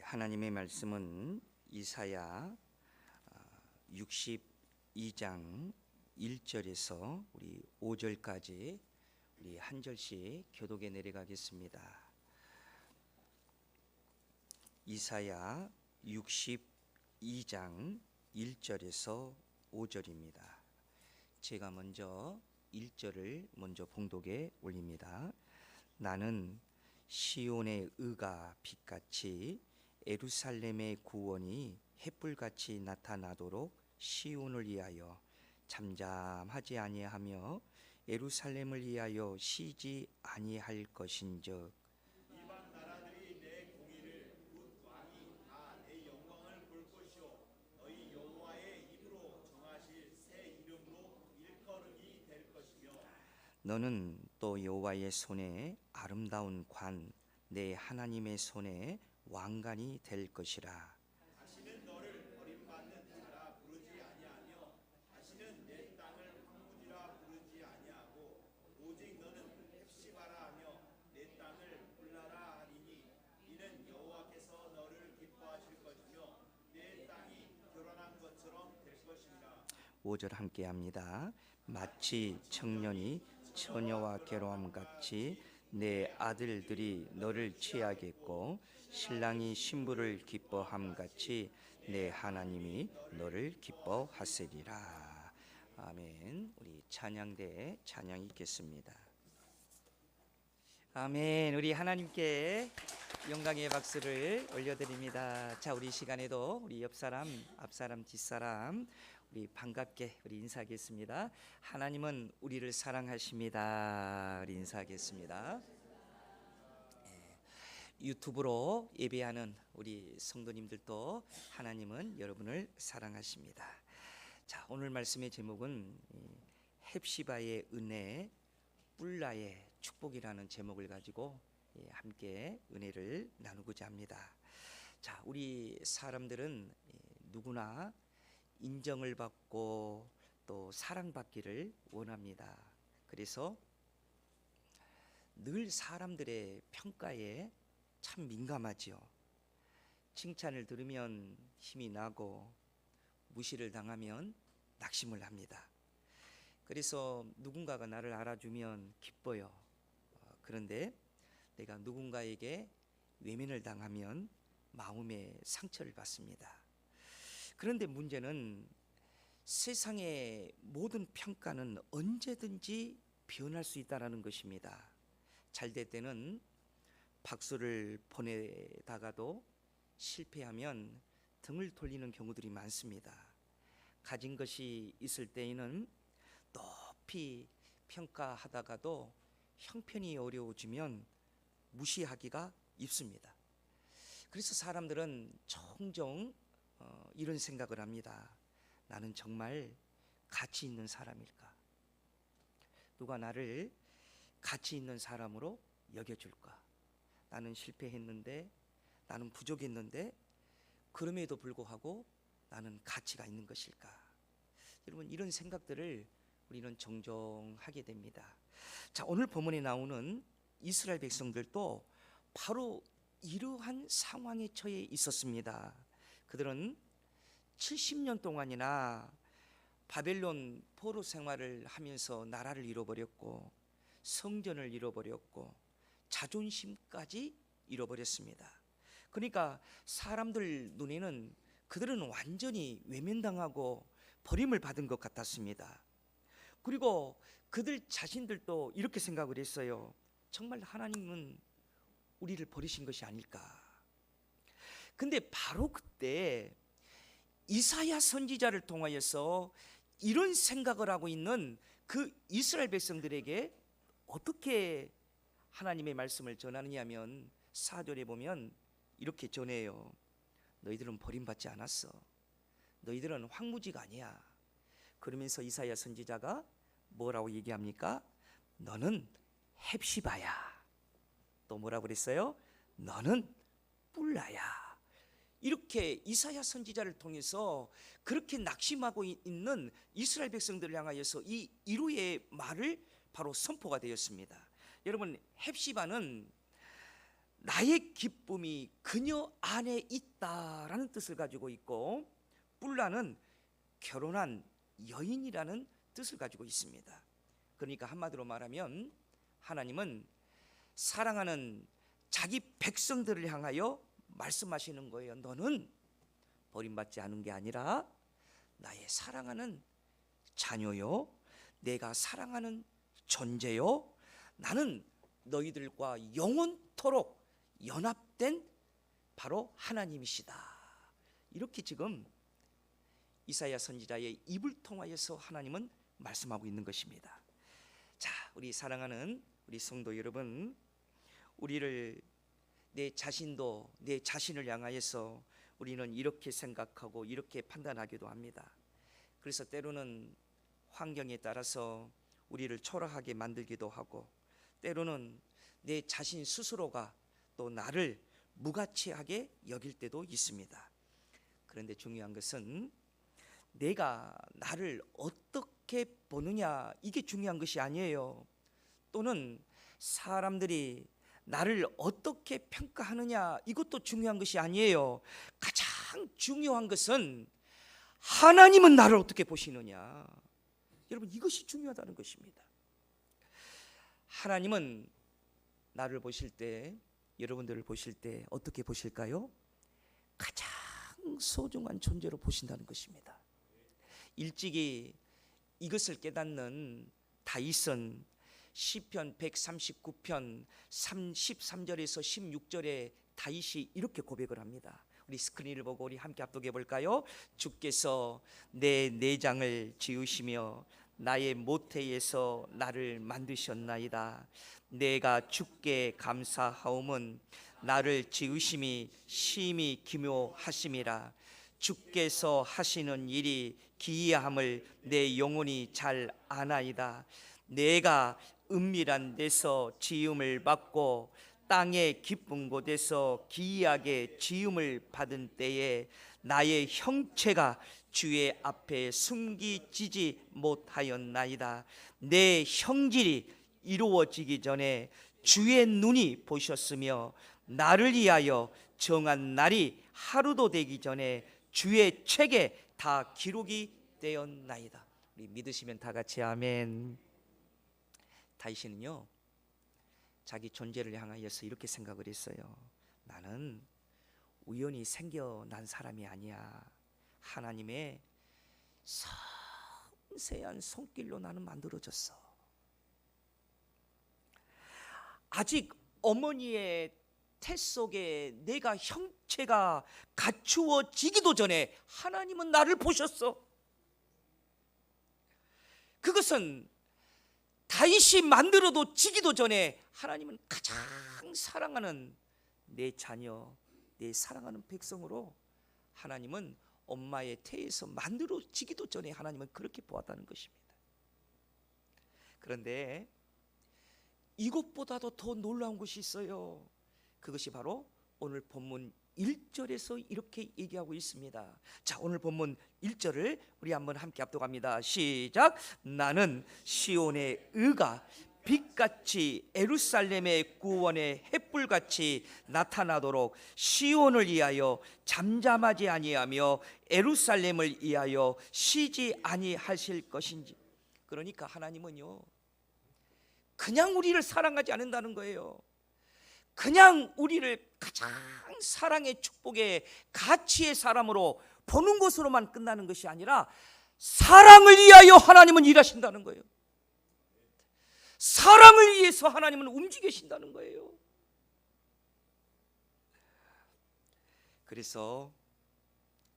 하나님의 말씀은 이사야 62장 1절에서 우리 5절까지 우리 한 절씩 교독에 내려가겠습니다. 이사야 62장 1절에서 5절입니다. 제가 먼저 1절을 먼저 봉독에 올립니다. 나는 시온의 의가 빛같이 예루살렘의 구원이 햇불같이 나타나도록 시온을 위하여 잠잠하지 아니하며 예루살렘을 위하여 쉬지 아니할 것인즉 이방 나라들이 내 공의를 곧 왕이 다 내 영광을 볼 것이요 너희 여호와의 입으로 정하실 새 이름으로 일컬음이 될 것이며 너는 또 여호와의 손에 아름다운 관 내 하나님의 손에 왕관이 될 것이라. 다시는 너를 버림받는 자라 부르지 아니하며 다시는 내 땅을 황무지라 부르지 아니하고 오직 너는 헵시바라 하며 내 땅을 불라라 하리니 이는 여호와께서 너를 기뻐하실 것이며 내 땅이 결혼한 것처럼 될 것이니라. 5절 함께 합니다. 마치 청년이 처녀와 결혼함 같이 내 아들들이 너를 취하겠고 신랑이 신부를 기뻐함 같이 내 하나님이 너를 기뻐하시리라. 아멘. 우리 찬양대에 찬양 있겠습니다. 아멘. 우리 하나님께 영광의 박수를 올려드립니다. 자, 우리 시간에도 우리 옆사람, 앞사람, 뒷사람 우리 반갑게 우리 인사하겠습니다. 하나님은 우리를 사랑하십니다. 우리 인사하겠습니다. 유튜브로 예배하는 우리 성도님들도 하나님은 여러분을 사랑하십니다. 자, 오늘 말씀의 제목은 헵시바의 은혜, 뿔라의 축복이라는 제목을 가지고 함께 은혜를 나누고자 합니다. 자, 우리 사람들은 누구나 인정을 받고 또 사랑받기를 원합니다. 그래서 늘 사람들의 평가에 참 민감하지요. 칭찬을 들으면 힘이 나고 무시를 당하면 낙심을 합니다. 그래서 누군가가 나를 알아주면 기뻐요. 그런데 내가 누군가에게 외면을 당하면 마음의 상처를 받습니다. 그런데 문제는 세상의 모든 평가는 언제든지 변할 수 있다는 것입니다. 잘 될 때는 박수를 보내다가도 실패하면 등을 돌리는 경우들이 많습니다. 가진 것이 있을 때에는 높이 평가하다가도 형편이 어려워지면 무시하기가 쉽습니다. 그래서 사람들은 종종 이런 생각을 합니다. 나는 정말 가치 있는 사람일까? 누가 나를 가치 있는 사람으로 여겨줄까? 나는 실패했는데, 나는 부족했는데 그럼에도 불구하고 나는 가치가 있는 것일까? 여러분, 이런 생각들을 우리는 종종 하게 됩니다. 자, 오늘 본문에 나오는 이스라엘 백성들도 바로 이러한 상황에 처해 있었습니다. 그들은 70년 동안이나 바벨론 포로 생활을 하면서 나라를 잃어버렸고 성전을 잃어버렸고 자존심까지 잃어버렸습니다. 그러니까 사람들 눈에는 그들은 완전히 외면당하고 버림을 받은 것 같았습니다. 그리고 그들 자신들도 이렇게 생각을 했어요. 정말 하나님은 우리를 버리신 것이 아닐까. 근데 바로 그때 이사야 선지자를 통하여서 이런 생각을 하고 있는 그 이스라엘 백성들에게 어떻게 하나님의 말씀을 전하느냐 하면 4절에 보면 이렇게 전해요. 너희들은 버림받지 않았어. 너희들은 황무지가 아니야. 그러면서 이사야 선지자가 뭐라고 얘기합니까? 너는 헵시바야. 또 뭐라고 그랬어요? 너는 뿔라야. 이렇게 이사야 선지자를 통해서 그렇게 낙심하고 있는 이스라엘 백성들을 향하여서 이 이루의 말을 바로 선포가 되었습니다. 여러분, 헵시바는 나의 기쁨이 그녀 안에 있다라는 뜻을 가지고 있고, 뿔라는 결혼한 여인이라는 뜻을 가지고 있습니다. 그러니까 한마디로 말하면 하나님은 사랑하는 자기 백성들을 향하여 말씀하시는 거예요. 너는 버림받지 않은 게 아니라 나의 사랑하는 자녀요, 내가 사랑하는 존재요, 나는 너희들과 영원토록 연합된 바로 하나님이시다. 이렇게 지금 이사야 선지자의 입을 통하여서 하나님은 말씀하고 있는 것입니다. 자, 우리 사랑하는 우리 성도 여러분, 우리를 내 자신도 내 자신을 향하여서 우리는 이렇게 생각하고 이렇게 판단하기도 합니다. 그래서 때로는 환경에 따라서 우리를 초라하게 만들기도 하고, 때로는 내 자신 스스로가 또 나를 무가치하게 여길 때도 있습니다. 그런데 중요한 것은 내가 나를 어떻게 보느냐, 이게 중요한 것이 아니에요. 또는 사람들이 나를 어떻게 평가하느냐, 이것도 중요한 것이 아니에요. 가장 중요한 것은 하나님은 나를 어떻게 보시느냐. 여러분, 이것이 중요하다는 것입니다. 하나님은 나를 보실 때, 여러분들을 보실 때 어떻게 보실까요? 가장 소중한 존재로 보신다는 것입니다. 일찍이 이것을 깨닫는 다윗은 시편 139편 13절에서 16절에 다윗이 이렇게 고백을 합니다. 우리 스크린을 보고 우리 함께 합독해 볼까요? 주께서 내 내장을 지으시며 나의 모태에서 나를 만드셨나이다. 내가 주께 감사하옴은 나를 지으심이 심히 기묘하심이라. 주께서 하시는 일이 기이함을 내 영혼이 잘 아나이다. 내가 은밀한 데서 지음을 받고 땅의 깊은 곳에서 기이하게 지음을 받은 때에 나의 형체가 주의 앞에 숨기지지 못하였나이다. 내 형질이 이루어지기 전에 주의 눈이 보셨으며 나를 위하여 정한 날이 하루도 되기 전에 주의 책에 다 기록이 되었나이다. 우리 믿으시면 다 같이 아멘. 다윗은요, 자기 존재를 향하여서 이렇게 생각을 했어요. 나는 우연히 생겨난 사람이 아니야. 하나님의 섬세한 손길로 나는 만들어졌어. 아직 어머니의 태 속에 내가 형체가 갖추어지기도 전에 하나님은 나를 보셨어. 그것은 다윗이 만들어도 지기도 전에 하나님은 가장 사랑하는 내 자녀, 내 사랑하는 백성으로 하나님은 엄마의 태에서 만들어지기도 전에 하나님은 그렇게 보았다는 것입니다. 그런데 이것보다도 더 놀라운 것이 있어요. 그것이 바로 오늘 본문 1절에서 이렇게 얘기하고 있습니다. 자, 오늘 본문 1절을 우리 한번 함께 합독합니다. 시작. 나는 시온의 의가 빛같이 예루살렘의 구원의 햇불같이 나타나도록 시온을 위하여 잠잠하지 아니하며 예루살렘을 위하여 쉬지 아니하실 것인지. 그러니까 하나님은요, 그냥 우리를 사랑하지 않는다는 거예요. 그냥 우리를 가장 사랑의 축복의 가치의 사람으로 보는 것으로만 끝나는 것이 아니라 사랑을 위하여 하나님은 일하신다는 거예요. 사랑을 위해서 하나님은 움직이신다는 거예요. 그래서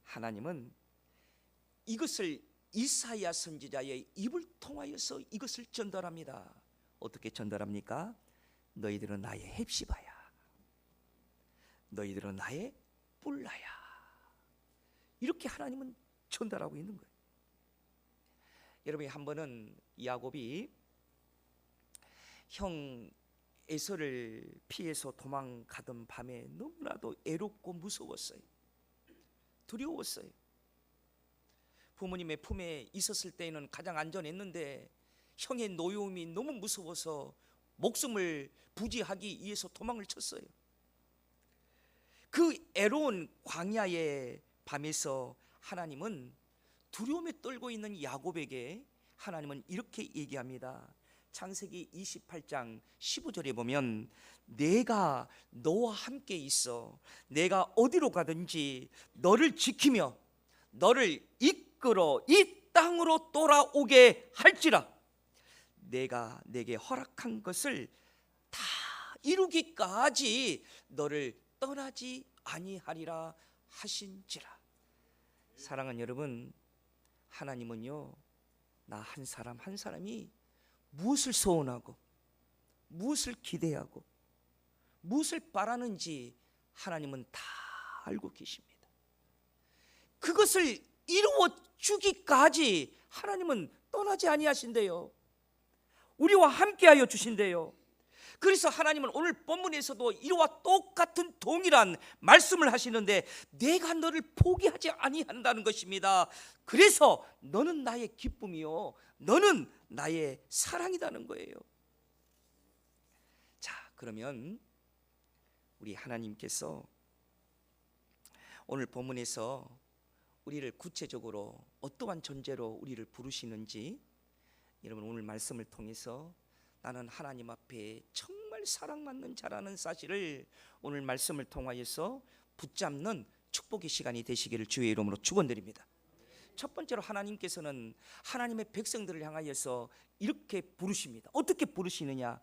하나님은 이것을 이사야 선지자의 입을 통하여서 이것을 전달합니다. 어떻게 전달합니까? 너희들은 나의 헵시바야. 너희들은 나의 뿔라야. 이렇게 하나님은 전달하고 있는 거예요. 여러분이 한 번은 야곱이 형 에서를 피해서 도망가던 밤에 너무나도 애롭고 무서웠어요. 두려웠어요. 부모님의 품에 있었을 때에는 가장 안전했는데 형의 노여움이 너무 무서워서 목숨을 부지하기 위해서 도망을 쳤어요. 그 애로운 광야의 밤에서 하나님은 두려움에 떨고 있는 야곱에게 하나님은 이렇게 얘기합니다. 창세기 28장 15절에 보면 내가 너와 함께 있어 내가 어디로 가든지 너를 지키며 너를 이끌어 이 땅으로 돌아오게 할지라 내가 내게 허락한 것을 다 이루기까지 너를 떠나지 아니하리라 하신지라. 사랑하는 여러분, 하나님은요 나 한 사람 한 사람이 무엇을 소원하고 무엇을 기대하고 무엇을 바라는지 하나님은 다 알고 계십니다. 그것을 이루어 주기까지 하나님은 떠나지 아니하신대요. 우리와 함께하여 주신대요. 그래서 하나님은 오늘 본문에서도 이와 똑같은 동일한 말씀을 하시는데 내가 너를 포기하지 아니한다는 것입니다. 그래서 너는 나의 기쁨이요 너는 나의 사랑이라는 거예요. 자, 그러면 우리 하나님께서 오늘 본문에서 우리를 구체적으로 어떠한 존재로 우리를 부르시는지 여러분 오늘 말씀을 통해서 나는 하나님 앞에 정말 사랑받는 자라는 사실을 오늘 말씀을 통하여서 붙잡는 축복의 시간이 되시기를 주의 이름으로 축원드립니다. 첫 번째로 하나님께서는 하나님의 백성들을 향하여서 이렇게 부르십니다. 어떻게 부르시느냐?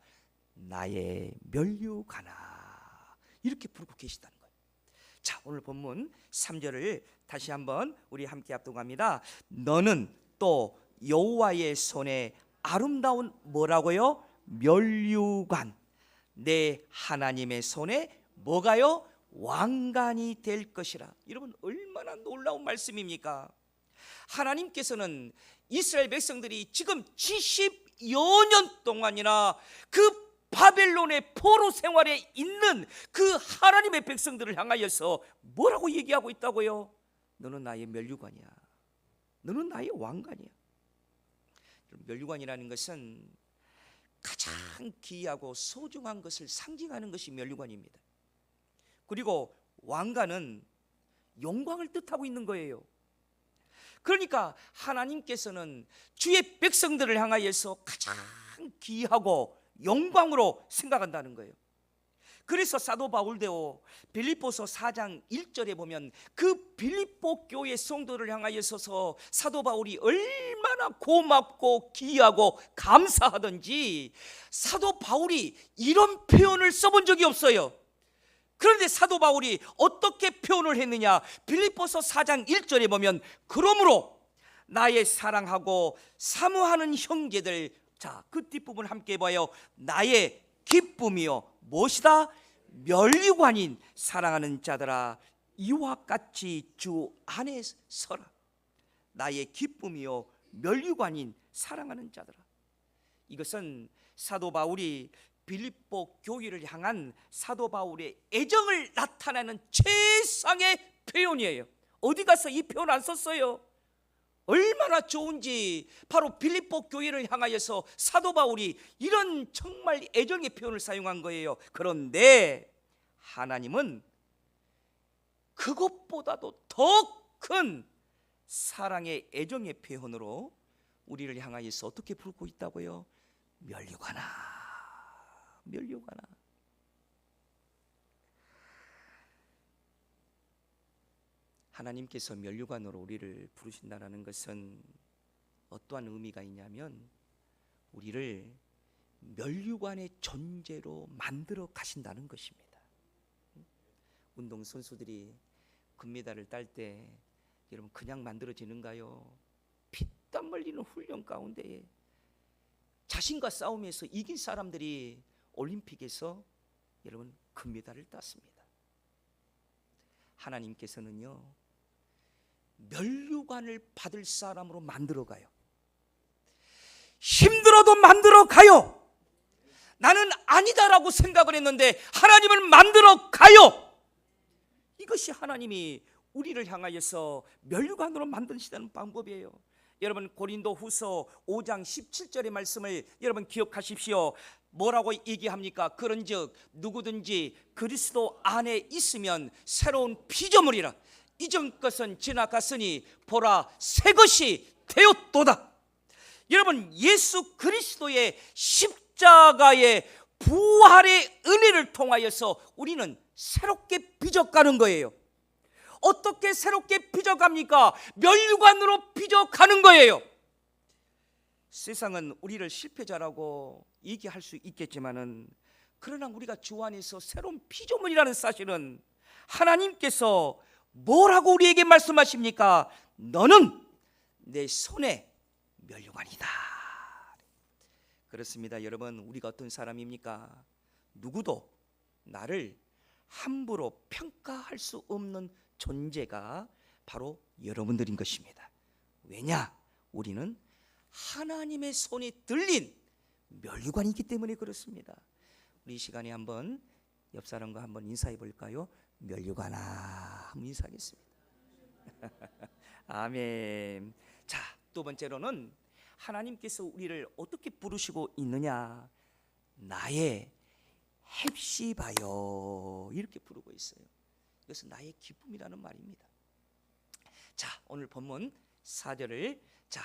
나의 면류관아 이렇게 부르고 계시다는 거예요. 자, 오늘 본문 3절을 다시 한번 우리 함께 합독합니다. 너는 또 여호와의 손에 아름다운 뭐라고요? 면류관 내 하나님의 손에 뭐가요? 왕관이 될 것이라. 여러분 얼마나 놀라운 말씀입니까? 하나님께서는 이스라엘 백성들이 지금 70여 년 동안이나 그 바벨론의 포로 생활에 있는 그 하나님의 백성들을 향하여서 뭐라고 얘기하고 있다고요? 너는 나의 면류관이야. 너는 나의 왕관이야. 면류관이라는 것은 가장 귀하고 소중한 것을 상징하는 것이 면류관입니다. 그리고 왕관은 영광을 뜻하고 있는 거예요. 그러니까 하나님께서는 주의 백성들을 향하여서 가장 귀하고 영광으로 생각한다는 거예요. 그래서 사도 바울도 빌립보서 4장 1절에 보면 그 빌립보 교회 성도를 향하여서 사도 바울이 얼마나 고맙고 귀하고 감사하던지 사도 바울이 이런 표현을 써본 적이 없어요. 그런데 사도 바울이 어떻게 표현을 했느냐? 빌립보서 4장 1절에 보면 그러므로 나의 사랑하고 사모하는 형제들, 자, 그 뒷부분 함께 봐요. 나의 기쁨이요 무엇이다? 면류관인 사랑하는 자들아 이와 같이 주 안에 서라. 나의 기쁨이요 면류관인 사랑하는 자들아. 이것은 사도 바울이 빌립보 교회를 향한 사도 바울의 애정을 나타내는 최상의 표현이에요. 어디 가서 이 표현 안 썼어요. 얼마나 좋은지 바로 빌립보 교회를 향하여서 사도 바울이 이런 정말 애정의 표현을 사용한 거예요. 그런데 하나님은 그것보다도 더 큰 사랑의 애정의 표현으로 우리를 향하여서 어떻게 부르고 있다고요? 면류관아, 면류관아. 하나님께서 면류관으로 우리를 부르신다는 것은 어떠한 의미가 있냐면 우리를 면류관의 존재로 만들어 가신다는 것입니다. 운동선수들이 금메달을 딸 때 여러분 그냥 만들어지는가요? 피땀 흘리는 훈련 가운데 자신과 싸움에서 이긴 사람들이 올림픽에서 여러분 금메달을 땄습니다. 하나님께서는요 면류관을 받을 사람으로 만들어가요. 힘들어도 만들어가요. 나는 아니다라고 생각을 했는데 하나님을 만들어가요. 이것이 하나님이 우리를 향하여서 면류관으로 만드시는 방법이에요. 여러분 고린도 후서 5장 17절의 말씀을 여러분 기억하십시오. 뭐라고 얘기합니까? 그런즉 누구든지 그리스도 안에 있으면 새로운 피조물이라. 이전 것은 지나갔으니 보라 새 것이 되었도다. 여러분, 예수 그리스도의 십자가의 부활의 은혜를 통하여서 우리는 새롭게 빚어가는 거예요. 어떻게 새롭게 빚어갑니까? 면류관으로 빚어가는 거예요. 세상은 우리를 실패자라고 얘기할 수 있겠지만은, 그러나 우리가 주 안에서 새로운 피조물이라는 사실은 하나님께서 뭐라고 우리에게 말씀하십니까? 너는 내 손에 면류관이다. 그렇습니다. 여러분, 우리가 어떤 사람입니까? 누구도 나를 함부로 평가할 수 없는 존재가 바로 여러분들인 것입니다. 왜냐? 우리는 하나님의 손이 들린 면류관이기 때문에 그렇습니다. 우리 이 시간에 한번 옆 사람과 한번 인사해 볼까요? 면류관아, 한번 인사하겠습니다. 아멘. 자, 두 번째로는 하나님께서 우리를 어떻게 부르시고 있느냐? 나의 헵시바요, 이렇게 부르고 있어요. 이것은 나의 기쁨이라는 말입니다. 자, 오늘 본문 4절을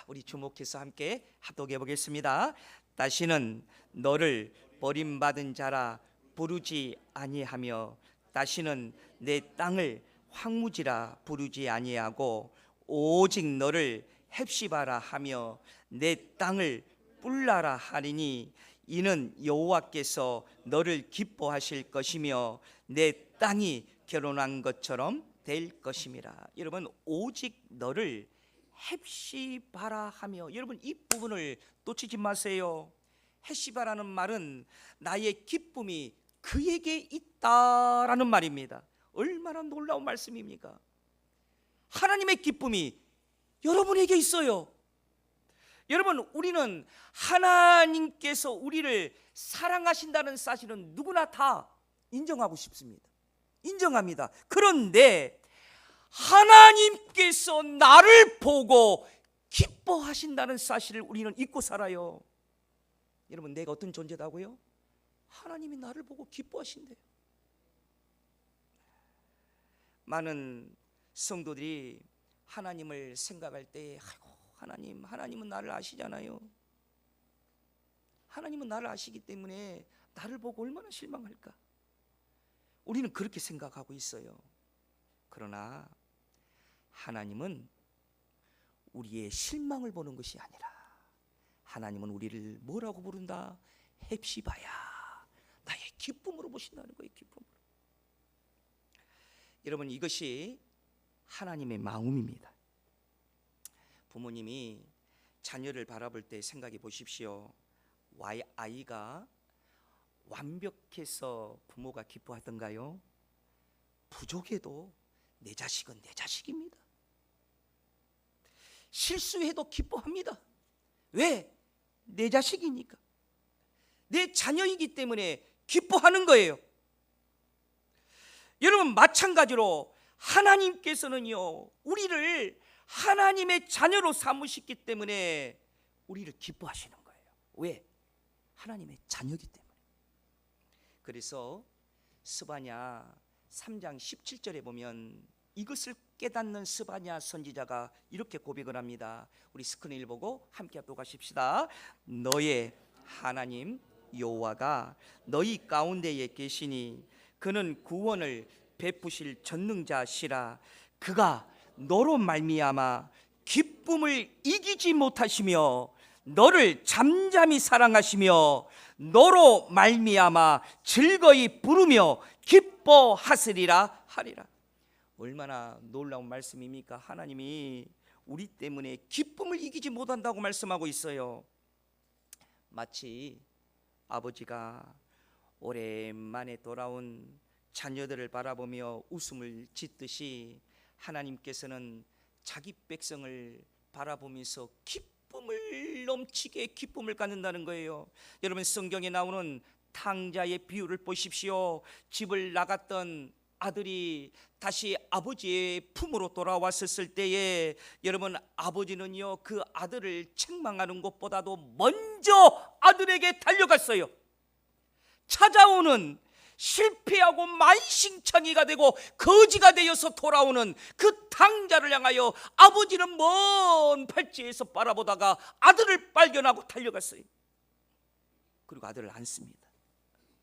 우리 주목해서 함께 합독해 보겠습니다. 다시는 너를 버림받은 자라 부르지 아니하며 다시는 내 땅을 황무지라 부르지 아니하고 오직 너를 헵시바라 하며 내 땅을 뿔라라 하리니 이는 여호와께서 너를 기뻐하실 것이며 내 땅이 결혼한 것처럼 될 것임이라. 여러분, 오직 너를 헵시바라 하며, 여러분 이 부분을 놓치지 마세요. 헵시바라는 말은 나의 기쁨이 그에게 있다라는 말입니다. 얼마나 놀라운 말씀입니까? 하나님의 기쁨이 여러분에게 있어요. 여러분, 우리는 하나님께서 우리를 사랑하신다는 사실은 누구나 다 인정하고 싶습니다. 인정합니다. 그런데 하나님께서 나를 보고 기뻐하신다는 사실을 우리는 잊고 살아요. 여러분, 내가 어떤 존재다고요? 하나님이 나를 보고 기뻐하신대요. 많은 성도들이 하나님을 생각할 때, 아이고 하나님은 나를 아시잖아요. 하나님은 나를 아시기 때문에 나를 보고 얼마나 실망할까? 우리는 그렇게 생각하고 있어요. 그러나 하나님은 우리의 실망을 보는 것이 아니라 하나님은 우리를 뭐라고 부른다? 헵시바야, 나의 기쁨으로 보신다는 거예요. 기쁨으로. 여러분, 이것이 하나님의 마음입니다. 부모님이 자녀를 바라볼 때 생각해 보십시오. 아이가 완벽해서 부모가 기뻐하던가요? 부족해도 내 자식은 내 자식입니다. 실수해도 기뻐합니다. 왜? 내 자식이니까. 내 자녀이기 때문에 기뻐하는 거예요. 여러분, 마찬가지로 하나님께서는요, 우리를 하나님의 자녀로 삼으셨기 때문에 우리를 기뻐하시는 거예요. 왜? 하나님의 자녀이기 때문에. 그래서 스바냐 3장 17절에 보면 이것을 깨닫는 스바냐 선지자가 이렇게 고백을 합니다. 우리 스크린을 보고 함께 합독하십시다. 너의 하나님 여호와가 너희 가운데에 계시니 그는 구원을 베푸실 전능자시라. 그가 너로 말미암아 기쁨을 이기지 못하시며 너를 잠잠히 사랑하시며 너로 말미암아 즐거이 부르며 기뻐하시리라 하리라. 얼마나 놀라운 말씀입니까? 하나님이 우리 때문에 기쁨을 이기지 못한다고 말씀하고 있어요. 마치 아버지가 오랜만에 돌아온 자녀들을 바라보며 웃음을 짓듯이 하나님께서는 자기 백성을 바라보면서 기쁨을 넘치게 기쁨을 갖는다는 거예요. 여러분, 성경에 나오는 탕자의 비유를 보십시오. 집을 나갔던 아들이 다시 아버지의 품으로 돌아왔을 때에 여러분, 아버지는요 그 아들을 책망하는 것보다도 먼저 아들에게 달려갔어요. 찾아오는 실패하고 만신창이가 되고 거지가 되어서 돌아오는 그 당자를 향하여 아버지는 먼 팔찌에서 바라보다가 아들을 발견하고 달려갔어요. 그리고 아들을 안습니다.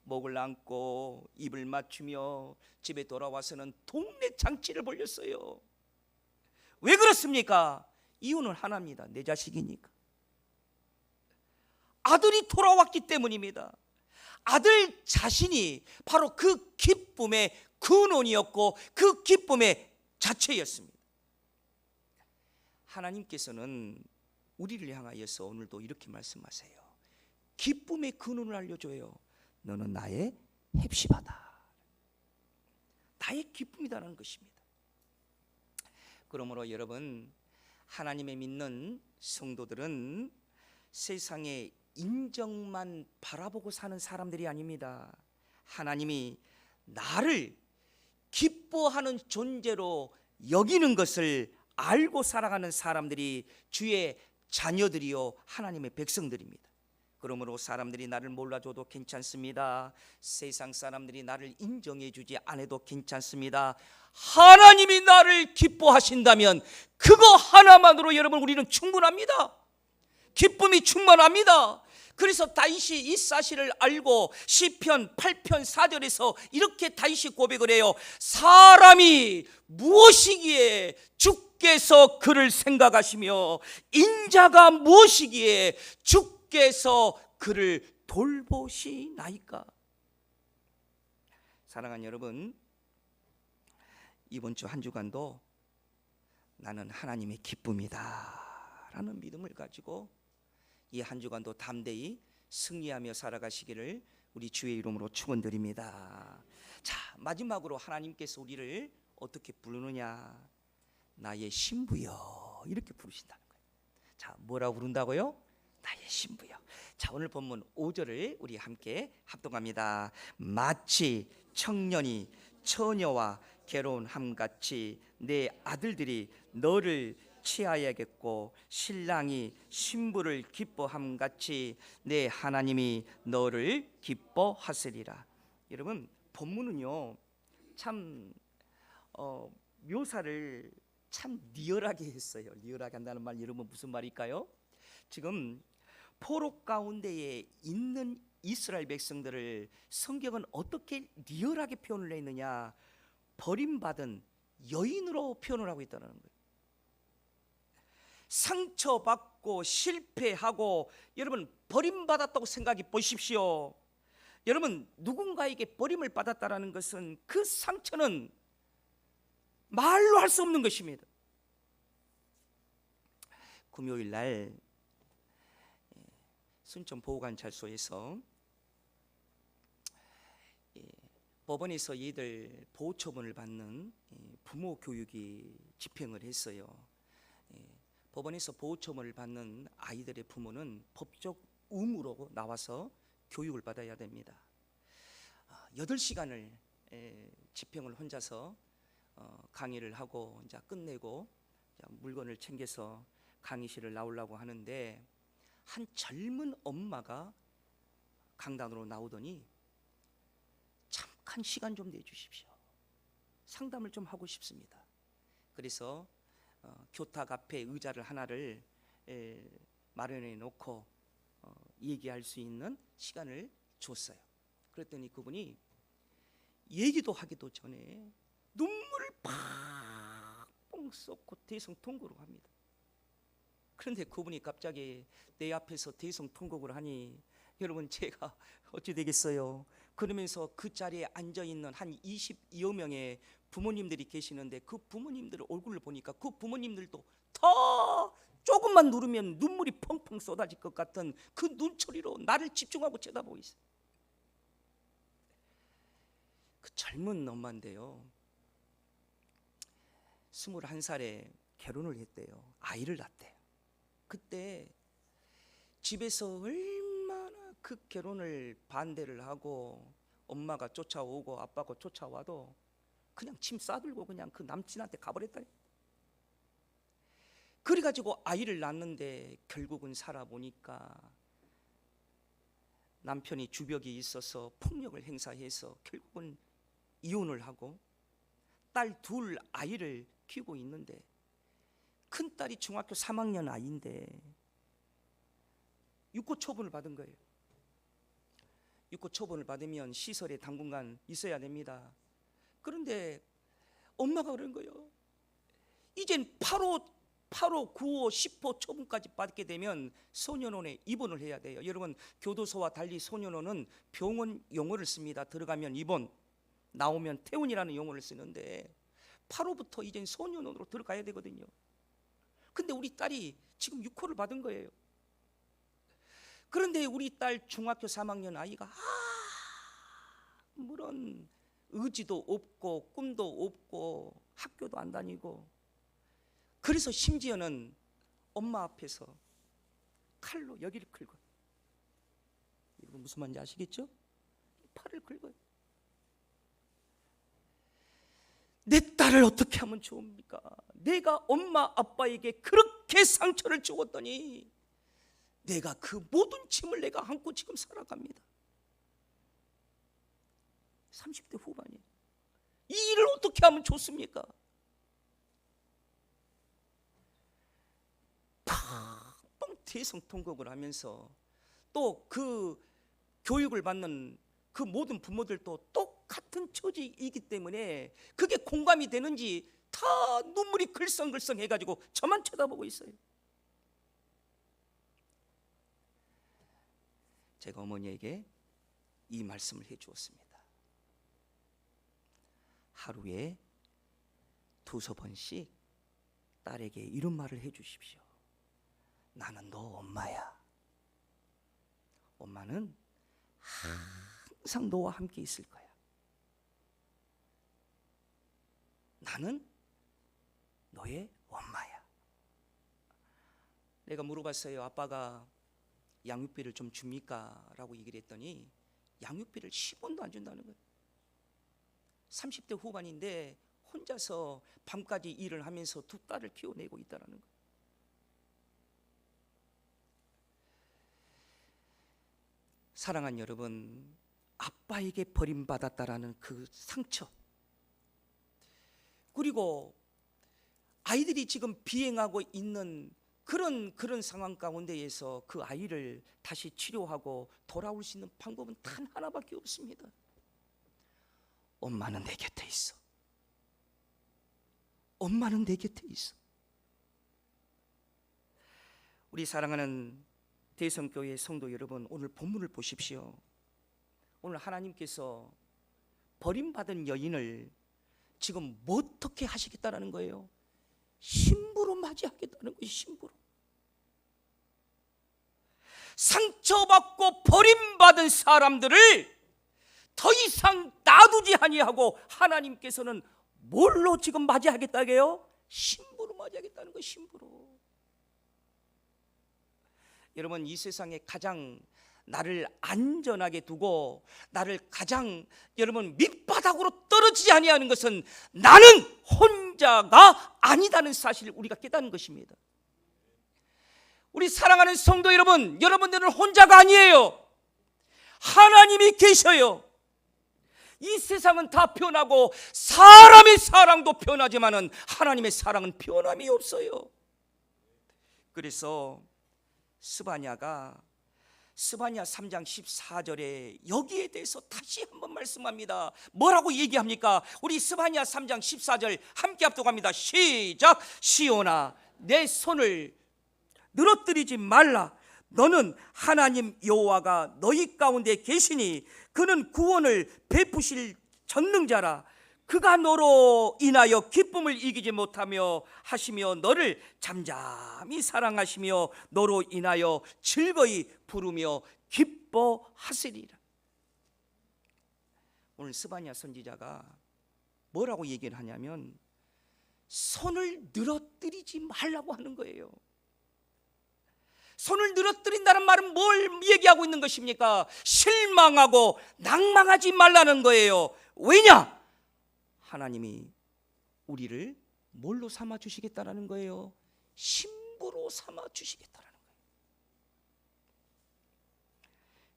목을 안고 입을 맞추며 집에 돌아와서는 동네 장치를 벌였어요. 왜 그렇습니까? 이유는 하나입니다. 내 자식이니까. 아들이 돌아왔기 때문입니다. 아들 자신이 바로 그 기쁨의 근원이었고 그 기쁨의 자체였습니다. 하나님께서는 우리를 향하여서 오늘도 이렇게 말씀하세요. 기쁨의 근원을 알려줘요. 너는 나의 헵시바다. 나의 기쁨이다라는 것입니다. 그러므로 여러분, 하나님의 믿는 성도들은 세상의 인정만 바라보고 사는 사람들이 아닙니다. 하나님이 나를 기뻐하는 존재로 여기는 것을 알고 살아가는 사람들이 주의 자녀들이요 하나님의 백성들입니다. 그러므로 사람들이 나를 몰라줘도 괜찮습니다. 세상 사람들이 나를 인정해 주지 않아도 괜찮습니다. 하나님이 나를 기뻐하신다면 그거 하나만으로 여러분 우리는 충분합니다. 기쁨이 충만합니다. 그래서 다윗이 이 사실을 알고 시편 8편 4절에서 이렇게 다윗이 고백을 해요. 사람이 무엇이기에 주께서 그를 생각하시며 인자가 무엇이기에 주께서 그를 돌보시나이까. 사랑하는 여러분, 이번 주 한 주간도 나는 하나님의 기쁨이다 라는 믿음을 가지고 이 한 주간도 담대히 승리하며 살아가시기를 우리 주의 이름으로 축원드립니다. 자, 마지막으로 하나님께서 우리를 어떻게 부르느냐? 나의 신부여 이렇게 부르신다는 거예요. 자, 뭐라고 부른다고요? 나의 신부여. 자, 오늘 본문 5절을 우리 함께 합독합니다. 마치 청년이 처녀와 결혼함같이 내 아들들이 너를 취하야겠고 신랑이 신부를 기뻐함같이 내 하나님이 너를 기뻐하시리라. 여러분, 본문은요 참 묘사를 참 리얼하게 했어요. 리얼하게 한다는 말 여러분 무슨 말일까요? 지금 포로 가운데에 있는 이스라엘 백성들을 성경은 어떻게 리얼하게 표현을 했느냐? 버림받은 여인으로 표현을 하고 있다는 거예요. 상처받고 실패하고 여러분 버림받았다고 생각해 보십시오. 여러분, 누군가에게 버림을 받았다라는 것은 그 상처는 말로 할 수 없는 것입니다. 금요일 날 순천 보호관찰소에서 법원에서 이들 보호처분을 받는 부모 교육이 집행을 했어요. 법원에서 보호처분을 받는 아이들의 부모는 법적 의무로 나와서 교육을 받아야 됩니다. 8시간을 집행을 혼자서 강의를 하고 이제 끝내고 물건을 챙겨서 강의실을 나오려고 하는데 한 젊은 엄마가 강단으로 나오더니 잠깐 시간 좀 내주십시오. 상담을 좀 하고 싶습니다. 그래서 교탁 앞에 의자를 하나를 마련해 놓고 얘기할 수 있는 시간을 줬어요. 그랬더니 그분이 얘기도 하기도 전에 눈물을 팍 쏟고 대성통곡을 합니다. 그런데 그분이 갑자기 내 앞에서 대성통곡을 하니 여러분 제가 어찌 되겠어요? 그러면서 그 자리에 앉아있는 한 20여 명의 부모님들이 계시는데 그 부모님들 얼굴을 보니까 그 부모님들도 더 조금만 누르면 눈물이 펑펑 쏟아질 것 같은 그 눈초리로 나를 집중하고 쳐다보고 있어요. 그 젊은 엄마인데요, 21살에 결혼을 했대요. 아이를 낳았대요. 그때 집에서 얼마나 그 결혼을 반대를 하고 엄마가 쫓아오고 아빠가 쫓아와도 그냥 짐 싸들고 그냥 그 남친한테 가버렸다. 그래가지고 아이를 낳는데 결국은 살아보니까 남편이 주벽이 있어서 폭력을 행사해서 결국은 이혼을 하고 딸 둘 아이를 키우고 있는데, 큰딸이 중학교 3학년 아이인데 육고초분을 받은 거예요. 육고초분을 받으면 시설에 당분간 있어야 됩니다. 그런데 엄마가 그런 거예요. 이젠 8호, 9호, 10호 초분까지 받게 되면 소년원에 입원을 해야 돼요. 여러분, 교도소와 달리 소년원은 병원 용어를 씁니다. 들어가면 입원, 나오면 퇴원이라는 용어를 쓰는데 8호부터 이젠 소년원으로 들어가야 되거든요. 근데 우리 딸이 지금 6호를 받은 거예요. 그런데 우리 딸 중학교 3학년 아이가 아무런 의지도 없고 꿈도 없고 학교도 안 다니고, 그래서 심지어는 엄마 앞에서 칼로 여기를 긁어요. 여러분 무슨 말인지 아시겠죠? 팔을 긁어요. 내 딸을 어떻게 하면 좋습니까? 내가 엄마 아빠에게 그렇게 상처를 주었더니 내가 그 모든 짐을 내가 안고 지금 살아갑니다. 30대 후반이에요. 이 일을 어떻게 하면 좋습니까? 팡팡 대성통곡을 하면서 또 그 교육을 받는 그 모든 부모들도 똑같은 처지이기 때문에 그게 공감이 되는지 다 눈물이 글썽글썽 해가지고 저만 쳐다보고 있어요. 제가 어머니에게 이 말씀을 해 주었습니다. 하루에 2-3번씩 딸에게 이런 말을 해 주십시오. 나는 너 엄마야. 엄마는 항상 너와 함께 있을 거야. 나는 너의 엄마야. 내가 물어봤어요. 아빠가 양육비를 좀 줍니까? 라고 얘기를 했더니 양육비를 10원도 안 준다는 거예요. 30대 후반인데 혼자서 밤까지 일을 하면서 두 딸을 키워내고 있다는 거예요. 사랑하는 여러분, 아빠에게 버림받았다라는 그 상처, 그리고 아이들이 지금 비행하고 있는 그런 상황 가운데에서 그 아이를 다시 치료하고 돌아올 수 있는 방법은 단 하나밖에 없습니다. 엄마는 내 곁에 있어. 엄마는 내 곁에 있어. 우리 사랑하는 대성교회 성도 여러분, 오늘 본문을 보십시오. 오늘 하나님께서 버림받은 여인을 지금 어떻게 하시겠다라는 거예요? 신부로 맞이하겠다는 거예요. 신부로. 상처받고 버림받은 사람들을 더 이상 놔두지 아니하고 하나님께서는 뭘로 지금 맞이하겠다게요? 신부로 맞이하겠다는 거예요. 신부로. 여러분, 이 세상에 가장 나를 안전하게 두고 나를 가장 여러분 밑바닥으로 떨어지지 아니하는 것은 나는 혼자가 아니다는 사실을 우리가 깨닫는 것입니다. 우리 사랑하는 성도 여러분, 여러분들은 혼자가 아니에요. 하나님이 계셔요. 이 세상은 다 변하고 사람의 사랑도 변하지만은 하나님의 사랑은 변함이 없어요. 그래서 스바냐 3장 14절에 여기에 대해서 다시 한번 말씀합니다. 뭐라고 얘기합니까? 우리 스바냐 3장 14절 함께 합독합니다. 시작. 시온아, 내 손을 늘어뜨리지 말라. 너는 하나님 여호와가 너희 가운데 계시니 그는 구원을 베푸실 전능자라. 그가 너로 인하여 기쁨을 이기지 못하며 하시며 너를 잠잠히 사랑하시며 너로 인하여 즐거이 부르며 기뻐하시리라. 오늘 스바냐 선지자가 뭐라고 얘기를 하냐면 손을 늘어뜨리지 말라고 하는 거예요. 손을 늘어뜨린다는 말은 뭘 얘기하고 있는 것입니까? 실망하고 낭망하지 말라는 거예요. 왜냐? 하나님이 우리를 뭘로 삼아 주시겠다라는 거예요? 신부로 삼아 주시겠다라는 거예요.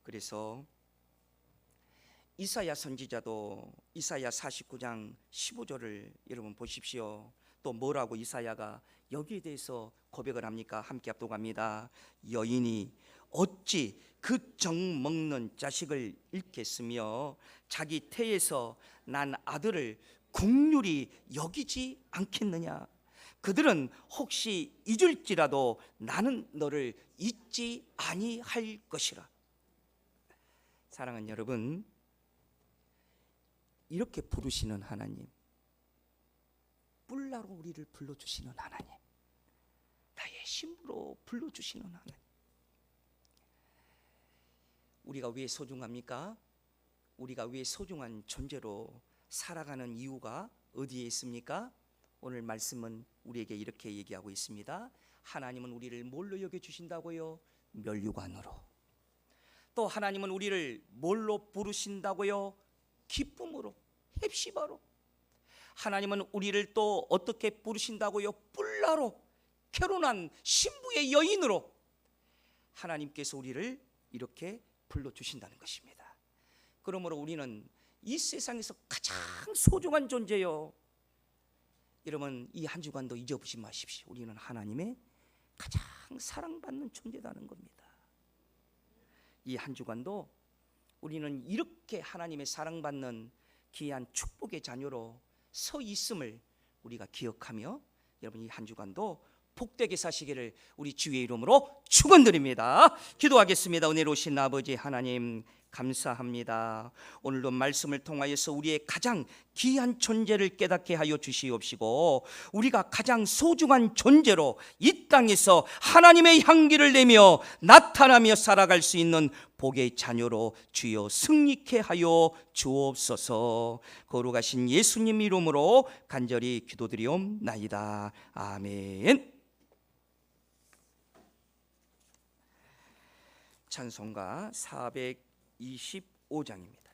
그래서 이사야 선지자도 이사야 49장 15절을 여러분 보십시오. 또 뭐라고 이사야가 여기에 대해서 고백을 합니까? 함께 합독합니다. 여인이 어찌 그 정 먹는 자식을 잃겠으며 자기 태에서 난 아들을 국률이 여기지 않겠느냐. 그들은 혹시 잊을지라도 나는 너를 잊지 아니할 것이라. 사랑하는 여러분, 이렇게 부르시는 하나님, 뿔나로 우리를 불러주시는 하나님, 나의 힘으로 불러주시는 하나님, 우리가 왜 소중합니까? 우리가 왜 소중한 존재로 살아가는 이유가 어디에 있습니까? 오늘 말씀은 우리에게 이렇게 얘기하고 있습니다. 하나님은 우리를 뭘로 여겨주신다고요? 멸류관으로. 또 하나님은 우리를 뭘로 부르신다고요? 기쁨으로, 헵시바로. 하나님은 우리를 또 어떻게 부르신다고요? 뿔나로, 결혼한 신부의 여인으로 하나님께서 우리를 이렇게 불러주신다는 것입니다. 그러므로 우리는 이 세상에서 가장 소중한 존재요. 여러분, 이 한 주간도 잊어보지 마십시오. 우리는 하나님의 가장 사랑받는 존재라는 겁니다. 이 한 주간도 우리는 이렇게 하나님의 사랑받는 귀한 축복의 자녀로 서 있음을 우리가 기억하며 여러분 이 한 주간도 복되게 사시기를 우리 주의 이름으로 축원드립니다. 기도하겠습니다. 은혜로 오신 아버지 하나님, 감사합니다. 오늘도 말씀을 통하여서 우리의 가장 귀한 존재를 깨닫게 하여 주시옵시고, 우리가 가장 소중한 존재로 이 땅에서 하나님의 향기를 내며 나타나며 살아갈 수 있는 복의 자녀로 주여 승리케 하여 주옵소서. 거룩하신 예수님 이름으로 간절히 기도드리옵나이다. 아멘. 찬송가 425장입니다.